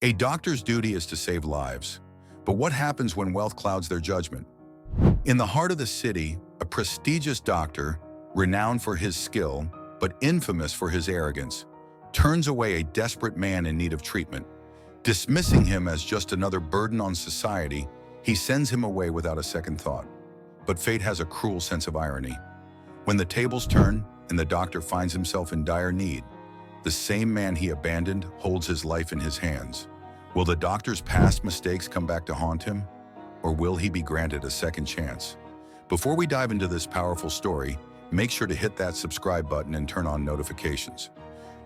A doctor's duty is to save lives. But what happens when wealth clouds their judgment? In the heart of the city, a prestigious doctor, renowned for his skill, but infamous for his arrogance, turns away a desperate man in need of treatment. Dismissing him as just another burden on society, he sends him away without a second thought. But fate has a cruel sense of irony. When the tables turn and the doctor finds himself in dire need, the same man he abandoned holds his life in his hands. Will the doctor's past mistakes come back to haunt him? Or will he be granted a second chance? Before we dive into this powerful story, make sure to hit that subscribe button and turn on notifications.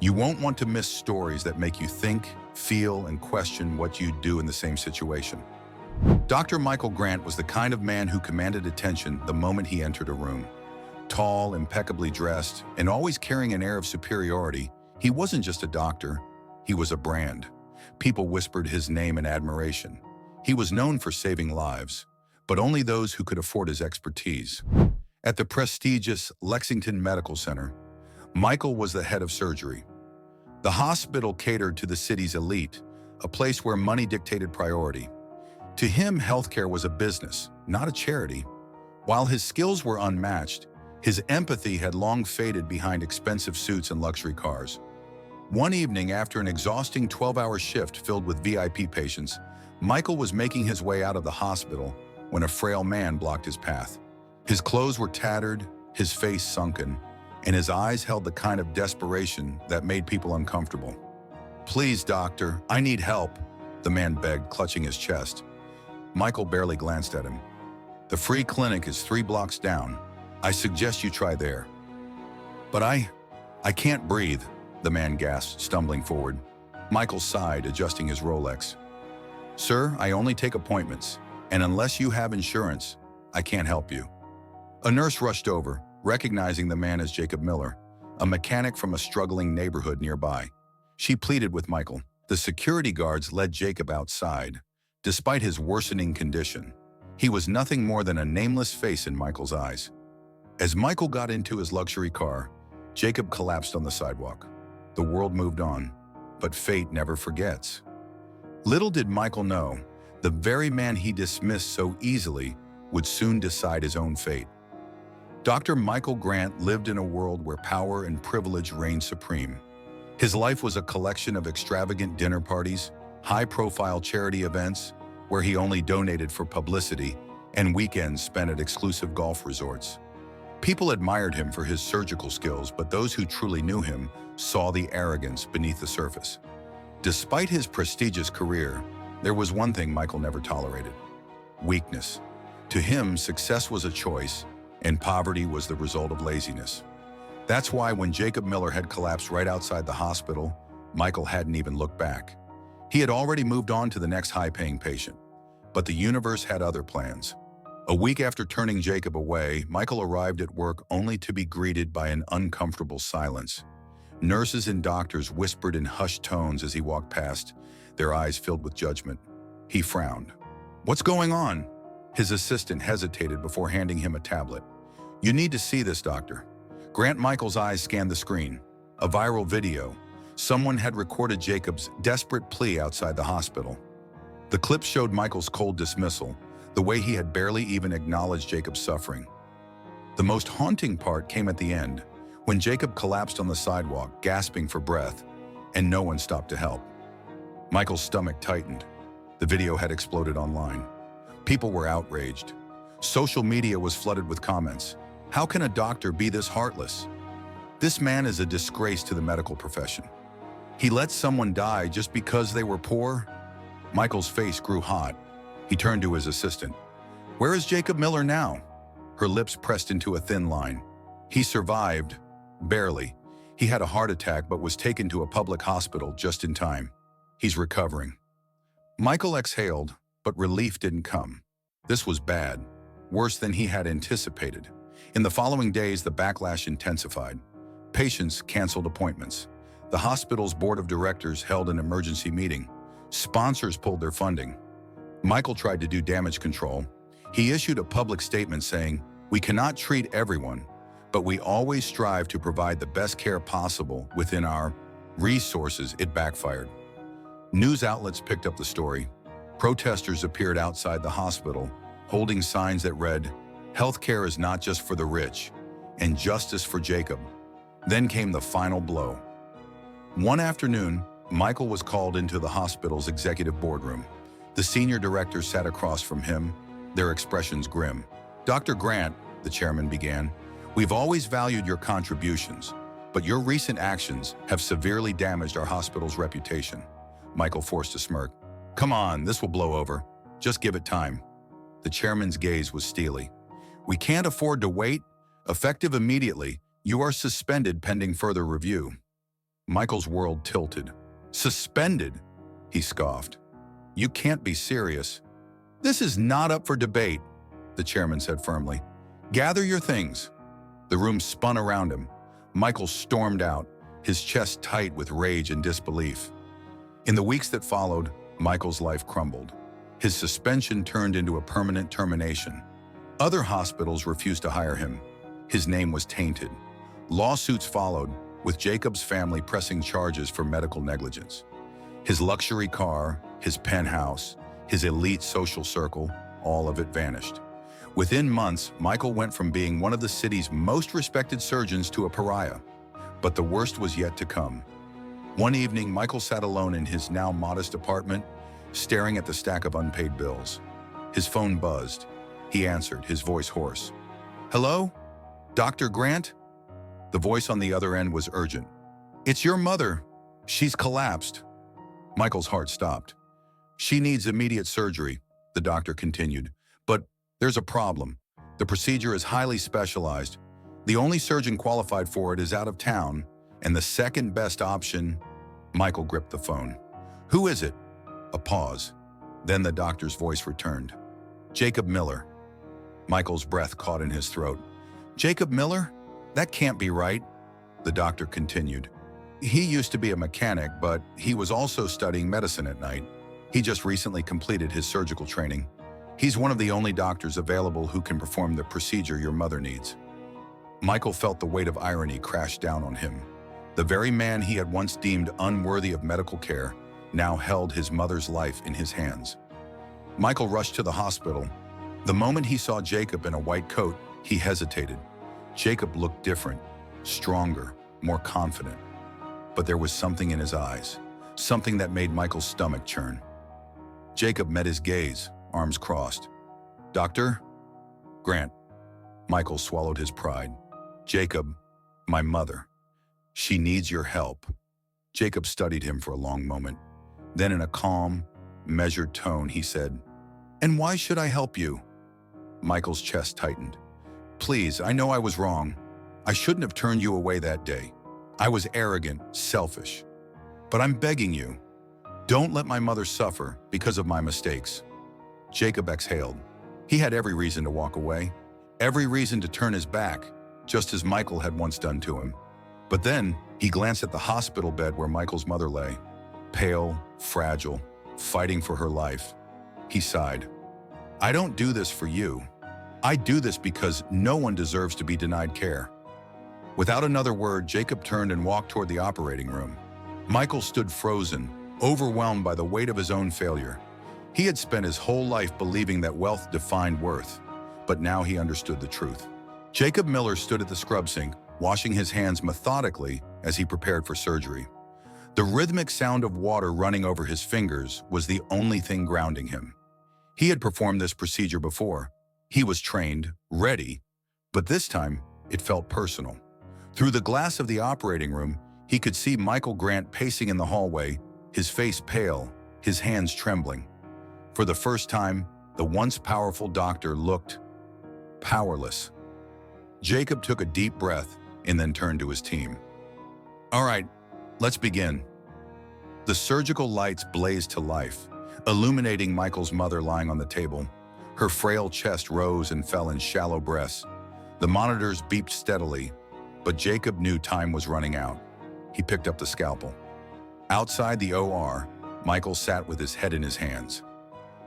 You won't want to miss stories that make you think, feel, and question what you'd do in the same situation. Dr. Michael Grant was the kind of man who commanded attention the moment he entered a room. Tall, impeccably dressed, and always carrying an air of superiority, he wasn't just a doctor, he was a brand. People whispered his name in admiration. He was known for saving lives, but only those who could afford his expertise. At the prestigious Lexington Medical Center, Michael was the head of surgery. The hospital catered to the city's elite, a place where money dictated priority. To him, healthcare was a business, not a charity. While his skills were unmatched, his empathy had long faded behind expensive suits and luxury cars. One evening, after an exhausting 12-hour shift filled with VIP patients, Michael was making his way out of the hospital when a frail man blocked his path. His clothes were tattered, his face sunken, and his eyes held the kind of desperation that made people uncomfortable. "Please, doctor, I need help," the man begged, clutching his chest. Michael barely glanced at him. "The free clinic is 3 blocks down. I suggest you try there." "But I can't breathe," the man gasped, stumbling forward. Michael sighed, adjusting his Rolex. "Sir, I only take appointments, and unless you have insurance, I can't help you." A nurse rushed over, recognizing the man as Jacob Miller, a mechanic from a struggling neighborhood nearby. She pleaded with Michael. The security guards led Jacob outside. Despite his worsening condition, he was nothing more than a nameless face in Michael's eyes. As Michael got into his luxury car, Jacob collapsed on the sidewalk. The world moved on, but fate never forgets. Little did Michael know, the very man he dismissed so easily would soon decide his own fate. Dr. Michael Grant lived in a world where power and privilege reigned supreme. His life was a collection of extravagant dinner parties, high-profile charity events where he only donated for publicity, and weekends spent at exclusive golf resorts. People admired him for his surgical skills, but those who truly knew him saw the arrogance beneath the surface. Despite his prestigious career, there was one thing Michael never tolerated: weakness. To him, success was a choice, and poverty was the result of laziness. That's why when Jacob Miller had collapsed right outside the hospital, Michael hadn't even looked back. He had already moved on to the next high-paying patient. But the universe had other plans. A week after turning Jacob away, Michael arrived at work only to be greeted by an uncomfortable silence. Nurses and doctors whispered in hushed tones as he walked past, their eyes filled with judgment. He frowned. "What's going on?" His assistant hesitated before handing him a tablet. "You need to see this, doctor." Michael's eyes scanned the screen. A viral video. Someone had recorded Jacob's desperate plea outside the hospital. The clip showed Michael's cold dismissal, the way he had barely even acknowledged Jacob's suffering. The most haunting part came at the end, when Jacob collapsed on the sidewalk, gasping for breath, and no one stopped to help. Michael's stomach tightened. The video had exploded online. People were outraged. Social media was flooded with comments. "How can a doctor be this heartless? This man is a disgrace to the medical profession. He let someone die just because they were poor?" Michael's face grew hot. He turned to his assistant. "Where is Jacob Miller now?" Her lips pressed into a thin line. "He survived. Barely. He had a heart attack but was taken to a public hospital just in time. He's recovering." Michael exhaled, but relief didn't come. This was bad, worse than he had anticipated. In the following days, the backlash intensified. Patients canceled appointments. The hospital's board of directors held an emergency meeting. Sponsors pulled their funding. Michael tried to do damage control. He issued a public statement saying, "We cannot treat everyone, but we always strive to provide the best care possible within our resources." It backfired. News outlets picked up the story. Protesters appeared outside the hospital, holding signs that read, "Healthcare is not just for the rich," and "Justice for Jacob." Then came the final blow. One afternoon, Michael was called into the hospital's executive boardroom. The senior director sat across from him, their expressions grim. "Dr. Grant," the chairman began, "we've always valued your contributions, but your recent actions have severely damaged our hospital's reputation." Michael forced a smirk. "Come on, this will blow over. Just give it time." The chairman's gaze was steely. "We can't afford to wait. Effective immediately, you are suspended pending further review." Michael's world tilted. "Suspended?" he scoffed. "You can't be serious." "This is not up for debate," the chairman said firmly. "Gather your things." The room spun around him. Michael stormed out, his chest tight with rage and disbelief. In the weeks that followed, Michael's life crumbled. His suspension turned into a permanent termination. Other hospitals refused to hire him. His name was tainted. Lawsuits followed, with Jacob's family pressing charges for medical negligence. His luxury car, his penthouse, his elite social circle, all of it vanished. Within months, Michael went from being one of the city's most respected surgeons to a pariah. But the worst was yet to come. One evening, Michael sat alone in his now modest apartment, staring at the stack of unpaid bills. His phone buzzed. He answered, his voice hoarse. "Hello? Dr. Grant?" The voice on the other end was urgent. "It's your mother. She's collapsed." Michael's heart stopped. "She needs immediate surgery," the doctor continued. "But there's a problem. The procedure is highly specialized. The only surgeon qualified for it is out of town, and the second best option—" Michael gripped the phone. "Who is it?" A pause. Then the doctor's voice returned. "Jacob Miller." Michael's breath caught in his throat. "Jacob Miller? That can't be right," the doctor continued. "He used to be a mechanic, but he was also studying medicine at night. He just recently completed his surgical training. He's one of the only doctors available who can perform the procedure your mother needs." Michael felt the weight of irony crash down on him. The very man he had once deemed unworthy of medical care now held his mother's life in his hands. Michael rushed to the hospital. The moment he saw Jacob in a white coat, he hesitated. Jacob looked different, stronger, more confident. But there was something in his eyes, something that made Michael's stomach churn. Jacob met his gaze, arms crossed. "Dr. Grant." Michael swallowed his pride. "Jacob, my mother. She needs your help." Jacob studied him for a long moment. Then in a calm, measured tone, he said, "And why should I help you?" Michael's chest tightened. "Please, I know I was wrong. I shouldn't have turned you away that day. I was arrogant, selfish. But I'm begging you, don't let my mother suffer because of my mistakes." Jacob exhaled. He had every reason to walk away, every reason to turn his back, just as Michael had once done to him. But then he glanced at the hospital bed where Michael's mother lay, pale, fragile, fighting for her life. He sighed. "I don't do this for you. I do this because no one deserves to be denied care." Without another word, Jacob turned and walked toward the operating room. Michael stood frozen, overwhelmed by the weight of his own failure. He had spent his whole life believing that wealth defined worth, but now he understood the truth. Jacob Miller stood at the scrub sink, washing his hands methodically as he prepared for surgery. The rhythmic sound of water running over his fingers was the only thing grounding him. He had performed this procedure before. He was trained, ready, but this time it felt personal. Through the glass of the operating room, he could see Michael Grant pacing in the hallway, his face pale, his hands trembling. For the first time, the once powerful doctor looked powerless. Jacob took a deep breath and then turned to his team. "All right, let's begin." The surgical lights blazed to life, illuminating Michael's mother lying on the table. Her frail chest rose and fell in shallow breaths. The monitors beeped steadily, but Jacob knew time was running out. He picked up the scalpel. Outside the OR, Michael sat with his head in his hands.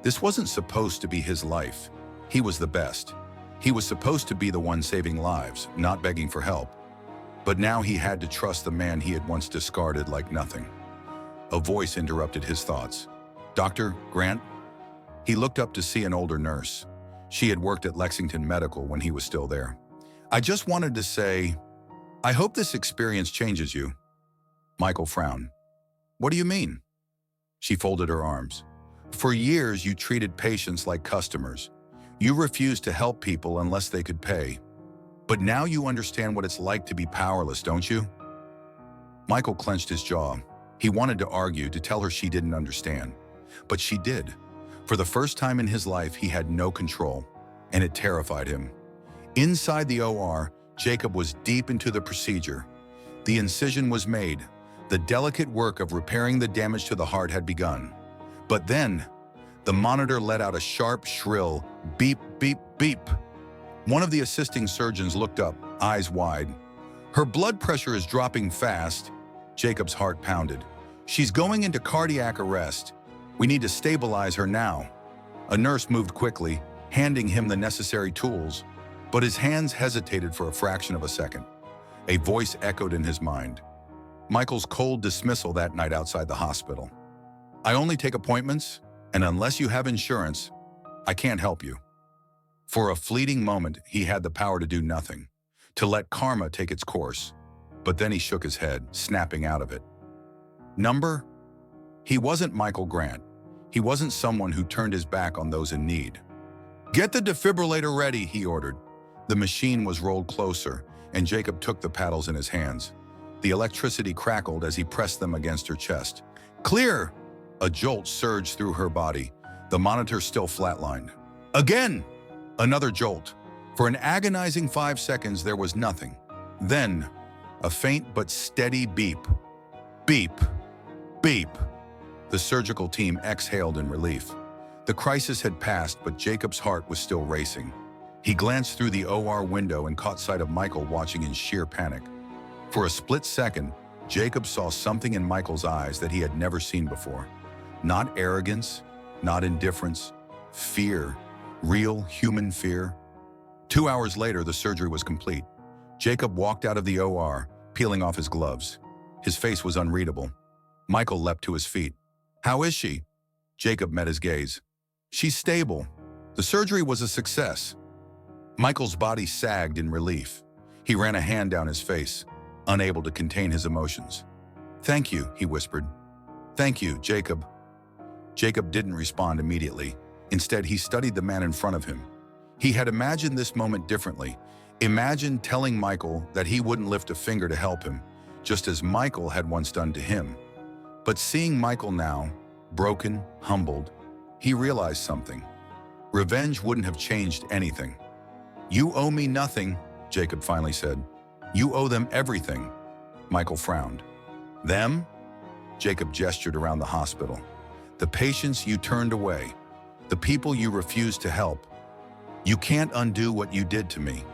This wasn't supposed to be his life. He was the best. He was supposed to be the one saving lives, not begging for help. But now he had to trust the man he had once discarded like nothing. A voice interrupted his thoughts. "Dr. Grant?" He looked up to see an older nurse. She had worked at Lexington Medical when he was still there. "I just wanted to say, I hope this experience changes you." Michael frowned. "What do you mean?" She folded her arms. "For years, you treated patients like customers. You refused to help people unless they could pay. But now you understand what it's like to be powerless, don't you?" Michael clenched his jaw. He wanted to argue, to tell her she didn't understand. But she did. For the first time in his life, he had no control, and it terrified him. Inside the OR, Jacob was deep into the procedure. The incision was made. The delicate work of repairing the damage to the heart had begun. But then, the monitor let out a sharp, shrill beep, beep, beep. One of the assisting surgeons looked up, eyes wide. "Her blood pressure is dropping fast." Jacob's heart pounded. "She's going into cardiac arrest. We need to stabilize her now." A nurse moved quickly, handing him the necessary tools, but his hands hesitated for a fraction of a second. A voice echoed in his mind. Michael's cold dismissal that night outside the hospital. "I only take appointments, and unless you have insurance, I can't help you." For a fleeting moment, he had the power to do nothing, to let karma take its course. But then he shook his head, snapping out of it. Number? He wasn't Michael Grant. He wasn't someone who turned his back on those in need. "Get the defibrillator ready," he ordered. The machine was rolled closer, and Jacob took the paddles in his hands. The electricity crackled as he pressed them against her chest. "Clear!" A jolt surged through her body. The monitor still flatlined. "Again!" Another jolt. For an agonizing 5 seconds, there was nothing. Then, a faint but steady beep. Beep. Beep. The surgical team exhaled in relief. The crisis had passed, but Jacob's heart was still racing. He glanced through the OR window and caught sight of Michael watching in sheer panic. For a split second, Jacob saw something in Michael's eyes that he had never seen before. Not arrogance, not indifference, fear, real human fear. 2 hours later, the surgery was complete. Jacob walked out of the OR, peeling off his gloves. His face was unreadable. Michael leapt to his feet. "How is she?" Jacob met his gaze. "She's stable. The surgery was a success." Michael's body sagged in relief. He ran a hand down his face, unable to contain his emotions. "Thank you," he whispered. "Thank you, Jacob." Jacob didn't respond immediately. Instead, he studied the man in front of him. He had imagined this moment differently. Imagined telling Michael that he wouldn't lift a finger to help him, just as Michael had once done to him. But seeing Michael now, broken, humbled, he realized something. Revenge wouldn't have changed anything. "You owe me nothing," Jacob finally said. "You owe them everything." Michael frowned. "Them?" Jacob gestured around the hospital. "The patients you turned away. The people you refused to help. You can't undo what you did to me.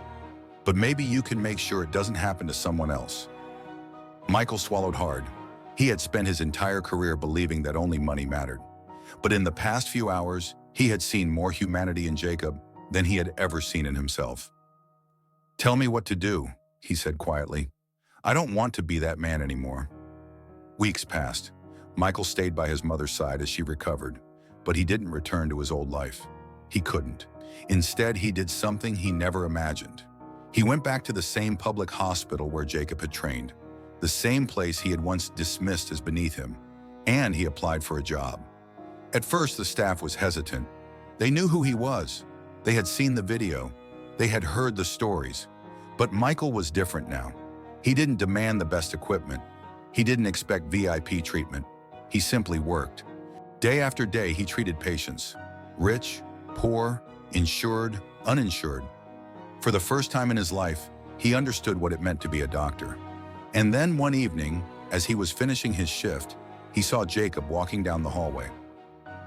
But maybe you can make sure it doesn't happen to someone else." Michael swallowed hard. He had spent his entire career believing that only money mattered. But in the past few hours, he had seen more humanity in Jacob than he had ever seen in himself. "Tell me what to do," he said quietly. "I don't want to be that man anymore." Weeks passed. Michael stayed by his mother's side as she recovered, but he didn't return to his old life. He couldn't. Instead, he did something he never imagined. He went back to the same public hospital where Jacob had trained, the same place he had once dismissed as beneath him, and he applied for a job. At first, the staff was hesitant. They knew who he was. They had seen the video. They had heard the stories. But Michael was different now. He didn't demand the best equipment. He didn't expect VIP treatment. He simply worked. Day after day, he treated patients. Rich, poor, insured, uninsured. For the first time in his life, he understood what it meant to be a doctor. And then one evening, as he was finishing his shift, he saw Jacob walking down the hallway.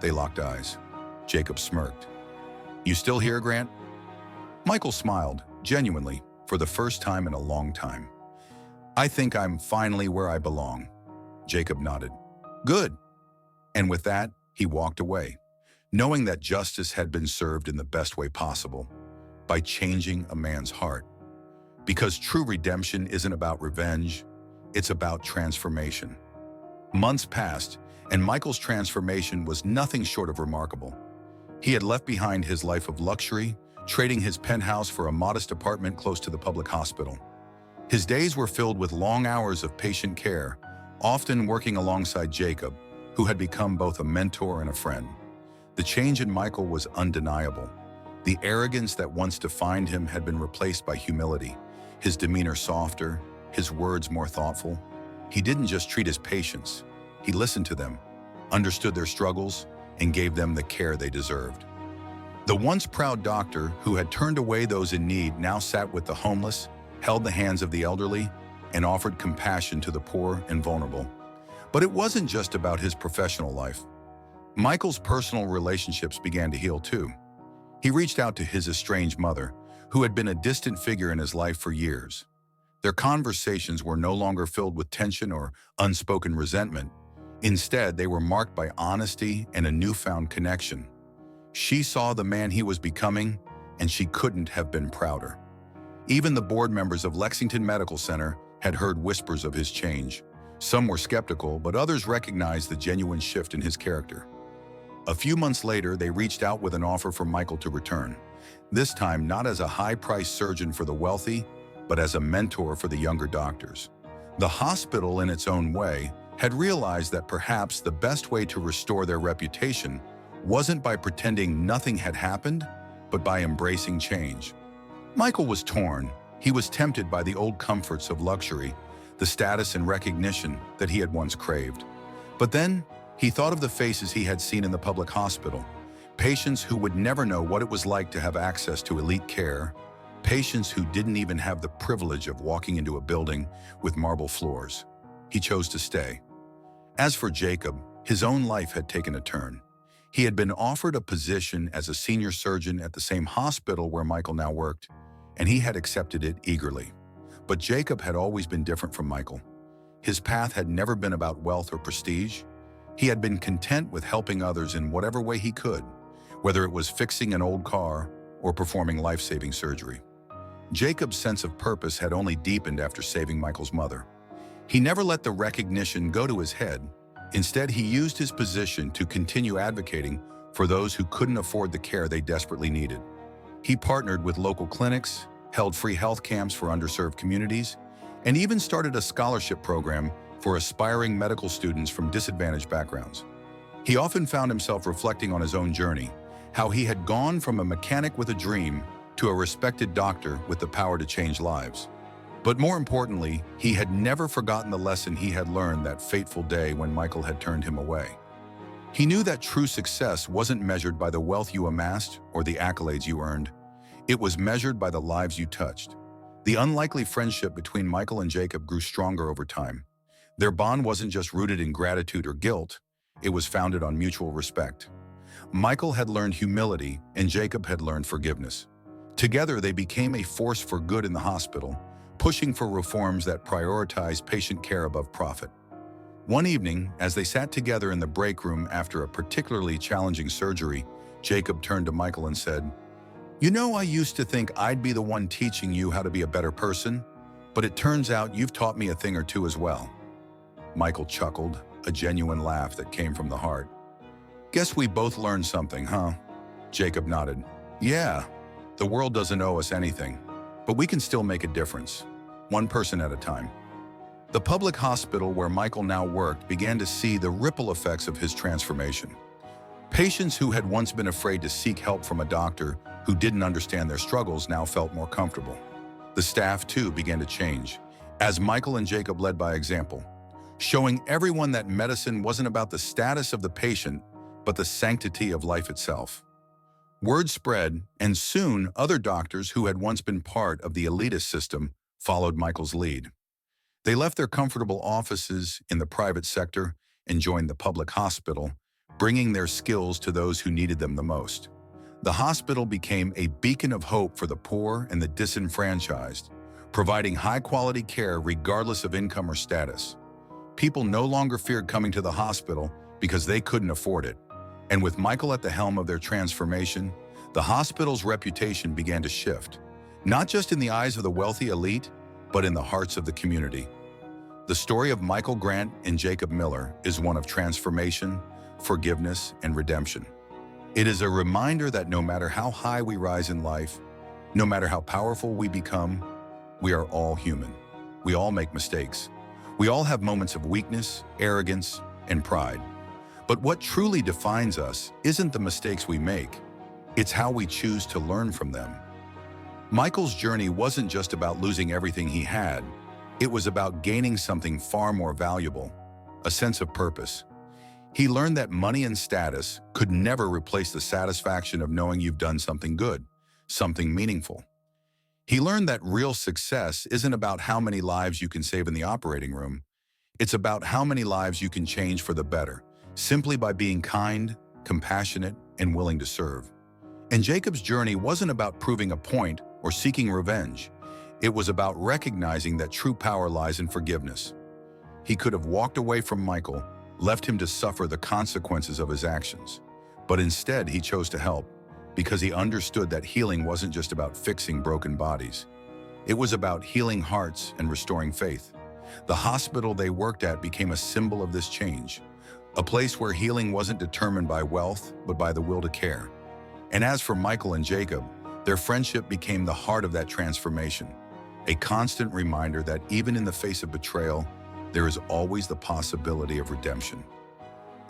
They locked eyes. Jacob smirked. "You still here, Grant?" Michael smiled, genuinely, for the first time in a long time. "I think I'm finally where I belong." Jacob nodded. "Good." And with that, he walked away, knowing that justice had been served in the best way possible, by changing a man's heart. Because true redemption isn't about revenge, it's about transformation. Months passed, and Michael's transformation was nothing short of remarkable. He had left behind his life of luxury, trading his penthouse for a modest apartment close to the public hospital. His days were filled with long hours of patient care, often working alongside Jacob, who had become both a mentor and a friend. The change in Michael was undeniable. The arrogance that once defined him had been replaced by humility, his demeanor softer, his words more thoughtful. He didn't just treat his patients. He listened to them, understood their struggles, and gave them the care they deserved. The once proud doctor who had turned away those in need now sat with the homeless, held the hands of the elderly, and offered compassion to the poor and vulnerable. But it wasn't just about his professional life. Michael's personal relationships began to heal too. He reached out to his estranged mother, who had been a distant figure in his life for years. Their conversations were no longer filled with tension or unspoken resentment. Instead, they were marked by honesty and a newfound connection. She saw the man he was becoming, and she couldn't have been prouder. Even the board members of Lexington Medical Center had heard whispers of his change. Some were skeptical, but others recognized the genuine shift in his character. A few months later, they reached out with an offer for Michael to return, this time not as a high-priced surgeon for the wealthy, but as a mentor for the younger doctors. The hospital, in its own way, had realized that perhaps the best way to restore their reputation wasn't by pretending nothing had happened, but by embracing change. Michael was torn. He was tempted by the old comforts of luxury, the status and recognition that he had once craved. But then, he thought of the faces he had seen in the public hospital, patients who would never know what it was like to have access to elite care, patients who didn't even have the privilege of walking into a building with marble floors. He chose to stay. As for Jacob, his own life had taken a turn. He had been offered a position as a senior surgeon at the same hospital where Michael now worked, and he had accepted it eagerly. But Jacob had always been different from Michael. His path had never been about wealth or prestige. He had been content with helping others in whatever way he could, whether it was fixing an old car or performing life-saving surgery. Jacob's sense of purpose had only deepened after saving Michael's mother. He never let the recognition go to his head. Instead, he used his position to continue advocating for those who couldn't afford the care they desperately needed. He partnered with local clinics, held free health camps for underserved communities, and even started a scholarship program for aspiring medical students from disadvantaged backgrounds. He often found himself reflecting on his own journey, how he had gone from a mechanic with a dream to a respected doctor with the power to change lives. But more importantly, he had never forgotten the lesson he had learned that fateful day when Michael had turned him away. He knew that true success wasn't measured by the wealth you amassed or the accolades you earned. It was measured by the lives you touched. The unlikely friendship between Michael and Jacob grew stronger over time. Their bond wasn't just rooted in gratitude or guilt, it was founded on mutual respect. Michael had learned humility, and Jacob had learned forgiveness. Together, they became a force for good in the hospital, pushing for reforms that prioritize patient care above profit. One evening, as they sat together in the break room after a particularly challenging surgery, Jacob turned to Michael and said, "You know, I used to think I'd be the one teaching you how to be a better person, but it turns out you've taught me a thing or two as well." Michael chuckled, a genuine laugh that came from the heart. "Guess we both learned something, huh?" Jacob nodded. "Yeah, the world doesn't owe us anything, but we can still make a difference, one person at a time." The public hospital where Michael now worked began to see the ripple effects of his transformation. Patients who had once been afraid to seek help from a doctor who didn't understand their struggles now felt more comfortable. The staff, too, began to change, as Michael and Jacob led by example, showing everyone that medicine wasn't about the status of the patient, but the sanctity of life itself. Word spread, and soon other doctors who had once been part of the elitist system followed Michael's lead. They left their comfortable offices in the private sector and joined the public hospital, bringing their skills to those who needed them the most. The hospital became a beacon of hope for the poor and the disenfranchised, providing high-quality care regardless of income or status. People no longer feared coming to the hospital because they couldn't afford it. And with Michael at the helm of their transformation, the hospital's reputation began to shift, not just in the eyes of the wealthy elite, but in the hearts of the community. The story of Michael Grant and Jacob Miller is one of transformation, forgiveness, and redemption. It is a reminder that no matter how high we rise in life, no matter how powerful we become, we are all human. We all make mistakes. We all have moments of weakness, arrogance, and pride. But what truly defines us isn't the mistakes we make, it's how we choose to learn from them. Michael's journey wasn't just about losing everything he had, it was about gaining something far more valuable, a sense of purpose. He learned that money and status could never replace the satisfaction of knowing you've done something good, something meaningful. He learned that real success isn't about how many lives you can save in the operating room. It's about how many lives you can change for the better, simply by being kind, compassionate, and willing to serve. And Jacob's journey wasn't about proving a point or seeking revenge. It was about recognizing that true power lies in forgiveness. He could have walked away from Michael, left him to suffer the consequences of his actions. But instead, he chose to help, because he understood that healing wasn't just about fixing broken bodies. It was about healing hearts and restoring faith. The hospital they worked at became a symbol of this change, a place where healing wasn't determined by wealth, but by the will to care. And as for Michael and Jacob, their friendship became the heart of that transformation, a constant reminder that even in the face of betrayal, there is always the possibility of redemption.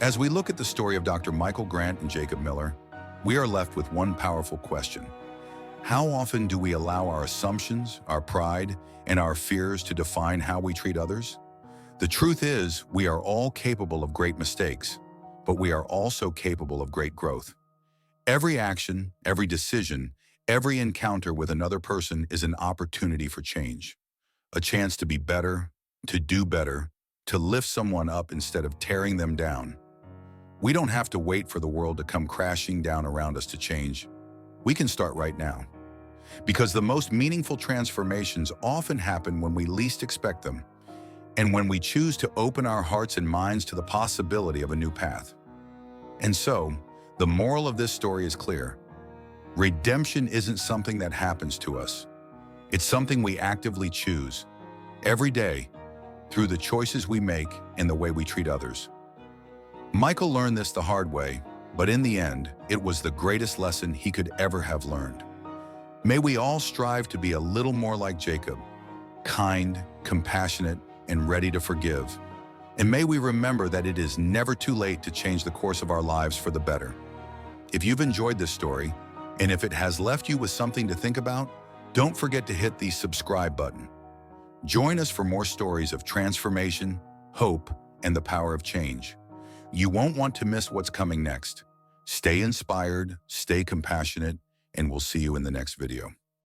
As we look at the story of Dr. Michael Grant and Jacob Miller, we are left with one powerful question. How often do we allow our assumptions, our pride, and our fears to define how we treat others? The truth is, we are all capable of great mistakes, but we are also capable of great growth. Every action, every decision, every encounter with another person is an opportunity for change, a chance to be better, to do better, to lift someone up instead of tearing them down. We don't have to wait for the world to come crashing down around us to change. We can start right now. Because the most meaningful transformations often happen when we least expect them, and when we choose to open our hearts and minds to the possibility of a new path. And so, the moral of this story is clear. Redemption isn't something that happens to us. It's something we actively choose, every day, through the choices we make and the way we treat others. Michael learned this the hard way, but in the end, it was the greatest lesson he could ever have learned. May we all strive to be a little more like Jacob, kind, compassionate, and ready to forgive. And may we remember that it is never too late to change the course of our lives for the better. If you've enjoyed this story, and if it has left you with something to think about, don't forget to hit the subscribe button. Join us for more stories of transformation, hope, and the power of change. You won't want to miss what's coming next. Stay inspired, stay compassionate, and we'll see you in the next video.